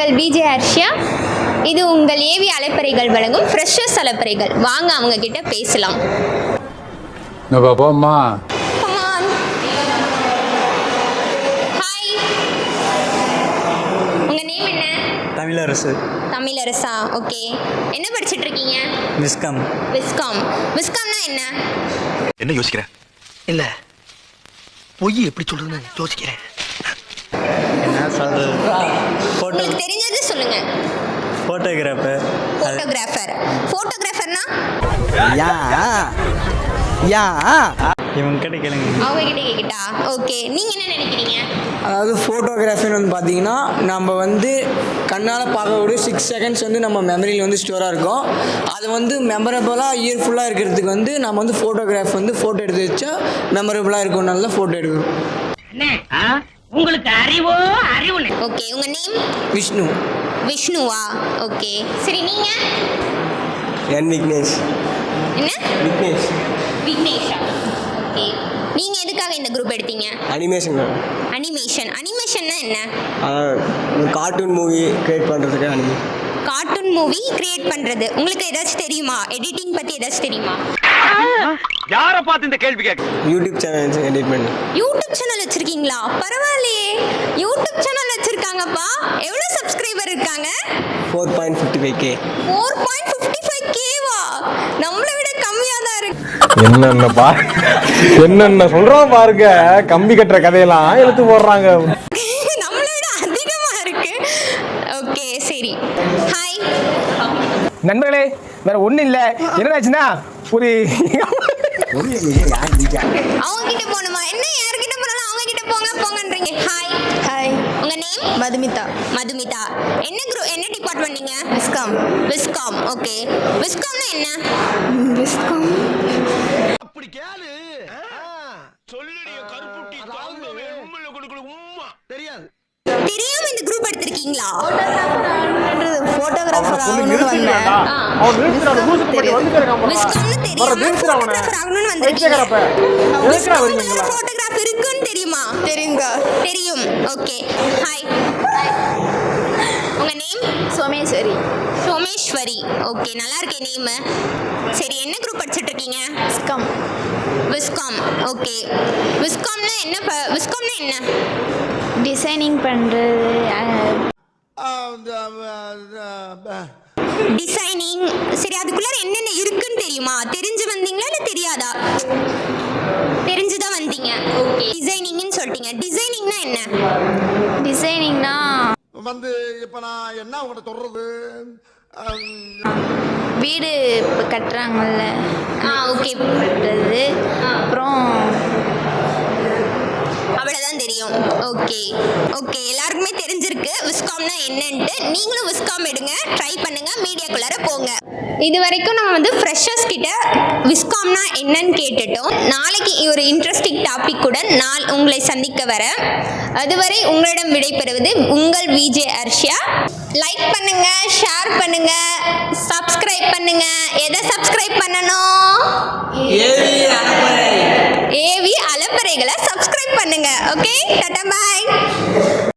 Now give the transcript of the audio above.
உங்கள் விஜே ஹர்ஷியா. இது உங்கள் ஏவி அலைப்பறைகள் வழங்கும் ஃப்ரெஷர்ஸ் அலைப்பறைகள். வாங்க அவங்க கிட்ட பேசலாம். போம்மா. ஹாய், உங்க நேம் என்ன? தமிழரசு. தமிழரசா, ஓகே. என்ன படிச்சிட்டு இருக்கீங்க? விஸ்காம். விஸ்காம். விஸ்காம்னா என்ன? என்ன யோசிக்கிற? இல்ல பொய் எப்படி சொல்றதுன்னு யோசிக்கிறேன். என்ன சொல்றது? உங்களுக்கு தெரிஞ்சது சொல்லுங்க. ஃபோட்டோகிராஃபர். ஃபோட்டோகிராஃபர். ஃபோட்டோகிராஃபர்னா இவங்க கிட்ட கேளுங்க. அவங்க கிட்ட கேக்கிட்டா. ஓகே, நீங்க என்ன நினைக்கிறீங்க? அதாவது ஃபோட்டோகிராஃபின்னு வந்து பார்த்திங்கன்னா நம்ம வந்து கண்ணால் பார்க்கக்கூடிய 6 செகண்ட்ஸ் வந்து நம்ம மெமரியில் வந்து ஸ்டோராக இருக்கும். அது வந்து மெமரபுளாக இயர் ஃபுல்லாக இருக்கிறதுக்கு வந்து நம்ம வந்து ஃபோட்டோகிராஃப் வந்து ஃபோட்டோ எடுத்து வச்சா மெமரபுளாக இருக்கும். நல்லா ஃபோட்டோ எடுக்கணும். உங்களுக்கு அறிவோ அறிவு. ஓகே, உங்க நேம்? விஷ்ணு. விஷ்ணுவா, ஓகே. சரி, நீங்க? என் விக்னேஷ். என்ன? விக்னேஷ். விக்னேஷா, ஓகே. நீங்க எதுக்காக இந்த குரூப் எடுத்தீங்க? அனிமேஷன். அனிமேஷன். அனிமேஷன்னா என்ன? கார்ட்டூன் மூவி கிரியேட் பண்ணுறதுக்கு அனிமேஷன். கார்ட்டூன் மூவி கிரியேட் பண்றது. உங்களுக்கு ஏதாச்சும் தெரியுமா? எடிட்டிங் பத்தி ஏதாச்சும் தெரியுமா? யார பார்த்து இந்த கேள்வி கேட்க? யூடியூப் சேனல் எடிட் பண்ணி. யூடியூப் சேனல் வச்சிருக்கீங்களா? பரவாயில்லையே, யூடியூப் சேனல் வச்சிருக்காங்கப்பா. எவ்வளவு சப்ஸ்கிரைபர் இருக்காங்க? 4.55K. 4.55K-வா? நம்மளை விட கம்மியா தான் இருக்கு. என்னென்ன சொல்றோம் பாருங்க. கம்பி கட்டுற கதையெல்லாம் எடுத்து போடுறாங்க. நம்மளை விட அதிகமா இருக்கு. ஓகே, சரி. ஹாய் நண்பர்களே, வேற ஒன்றும் இல்லை. என்னதாச்சுன்னா ஒரு அவங்க கிட்ட போகணுமா? என்ன யார்கிட்ட போனாலும் அவங்க கிட்ட போங்க போங்கன்றீங்க. ஹாய். ஹாய், உங்க நேம்? மதுமிதா. மதுமிதா. என்ன குரூப், என்ன டிபார்ட்மெண்ட் நீங்க? விஸ்காம். Viscom, okay. விஸ்காம்னா என்ன? விஸ்காம் அப்படி கேளு. சொல்லுடிய கருப்புட்டி தாங்கவே உம்மல கொடுக்கல உம்மா தெரியாது. தெரியாம இந்த குரூப் எடுத்திருக்கீங்களா? ஃபோட்டோகிராஃபர் ஆகணும்னு வந்தேன். விஸ்காம்னு தெரியாம ஃபோட்டோகிராஃபர் ஆகணும்னு வந்திருக்கீங்க. விஸ்காம்ல ஃபோட்டோகிராஃப் இருக்குன்னு தெரியுமா? தெரியுங்க. தெரியும், ஓகே. ஹாய். உங்க நேம்? சோமேஸ்வரி. சோமேஸ்வரி, ஓகே. நல்லா இருக்கே நேம். சரி, என்ன குரூப் படிச்சிட்டு இருக்கீங்க? விஸ்காம். Viscom, okay. விஸ்காம்னா என்ன? விஸ்காம்னா என்ன? டிசைனிங் பண்ணுறது. டிசைனிங். சரி, அதுக்குள்ளார என்னென்ன இருக்குன்னு தெரியுமா? தெரிஞ்சு வந்தீங்களா இல்லை தெரியாதா? தெரிஞ்சுதான் வந்தீங்க, ஓகே. டிசைனிங்னு சொல்லிட்டீங்க. டிசைனிங்னா என்ன? டிசைனிங்னா வந்து இப்ப நான் என்ன உங்கள்ட்ட சொல்றது? வீடு இப்போ கட்டுறாங்கல்ல, ஓகே. கட்டுறது. அப்புறம் அவ்வளோதான் தெரியும், ஓகே. ஓகே, எல்லாருக்குமே தெரிஞ்சிருக்கு விஸ்காம்னா என்னன்ட்டு. நீங்களும் விஸ்காம் எடுங்க, ட்ரை பண்ணுங்க, மீடியாக்குள்ளார போங்க. இது வரைக்கும் நம்ம வந்து ஃப்ரெஷர்ஸ் கிட்ட விஸ்காம்னா என்னன்னு கேட்டுட்டோம். நாளைக்கு ஒரு இன்ட்ரெஸ்டிங் டாபிக் கூட நான் உங்களை சந்திக்க வரேன். அதுவரை உங்களிடம் விடைபெறுவது உங்கள் விஜே ஹர்ஷியா. லைக் பண்ணுங்க, ஷேர் பண்ணுங்க, சப்ஸ்கிரைப் பண்ணுங்க. எதை சப்ஸ்கிரைப் பண்ணணும்? ஏவி அலைப்பறைகளை சப்ஸ்கிரைப் பண்ணுங்க. ஓகே, டாடா, பாய்.